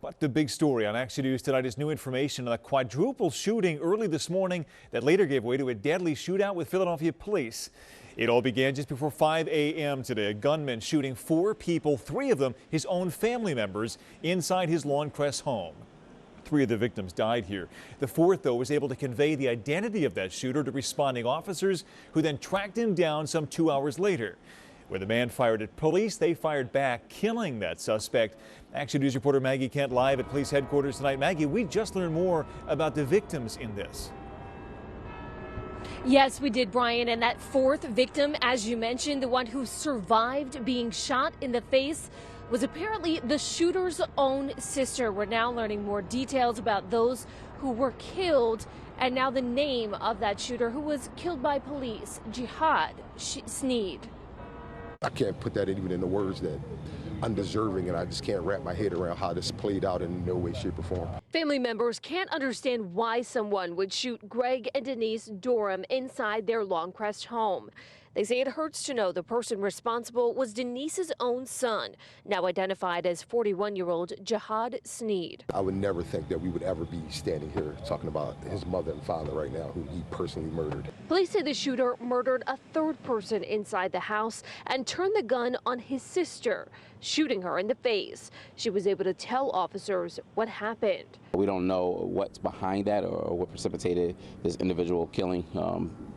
But the big story on Action News tonight is new information on a quadruple shooting early this morning that later gave way to a deadly shootout with Philadelphia police. It all began just before 5 a.m. today. A gunman shooting 4 people, 3 of them his own family members, inside his Lawncrest home. 3 of the victims died here. The 4th, though, was able to convey the identity of that shooter to responding officers, who then tracked him down some 2 hours later. When the man fired at police, they fired back, killing that suspect. Action News reporter Maggie Kent live at police headquarters tonight. Maggie, we just learned more about the victims in this. Yes, we did, Brian. And that 4th victim, as you mentioned, the one who survived being shot in the face, was apparently the shooter's own sister. We're now learning more details about those who were killed and now the name of that shooter who was killed by police, Jihad Sneed. I can't put that even in the words that undeserving, and I just can't wrap my head around how this played out in no way, shape, or form. Family members can't understand why someone would shoot Greg and Denise Durham inside their Lawncrest home. They say it hurts to know the person responsible was Denise's own son, now identified as 41-year-old Jihad Sneed. I would never think that we would ever be standing here talking about his mother and father right now, who he personally murdered. Police say the shooter murdered a 3rd person inside the house and turned the gun on his sister, shooting her in the face. She was able to tell officers what happened. We don't know what's behind that or what precipitated this individual killing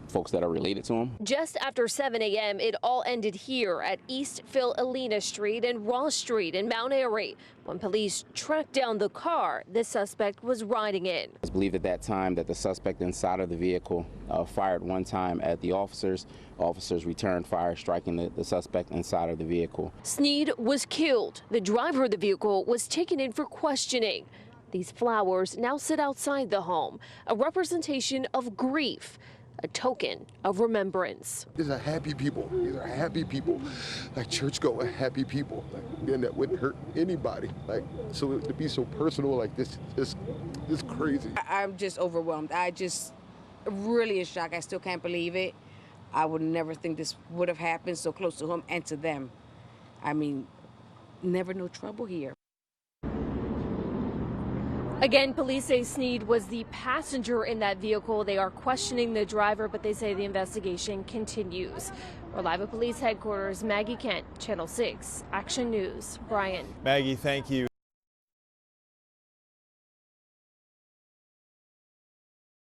folks that are related to him. Just after 7 a.m., it all ended here at East Philhelena Street and Ross Street in Mount Airy. When police tracked down the car the suspect was riding in. It's believed at that time that the suspect inside of the vehicle fired one time at the officers. Officers returned fire, striking the suspect inside of the vehicle. Sneed was killed. The driver of the vehicle was taken in for questioning. These flowers now sit outside the home, a representation of grief, a token of remembrance. These are happy people. These are happy people, like church-going happy people, and that wouldn't hurt anybody. Like, so to be so personal like this is crazy. I'm just overwhelmed. I just really in shock. I still can't believe it. I would never think this would have happened so close to him and to them. I mean, never no trouble here. Again, police say Sneed was the passenger in that vehicle. They are questioning the driver, but they say the investigation continues. We're live at police headquarters. Maggie Kent, Channel 6, Action News. Brian. Maggie, thank you.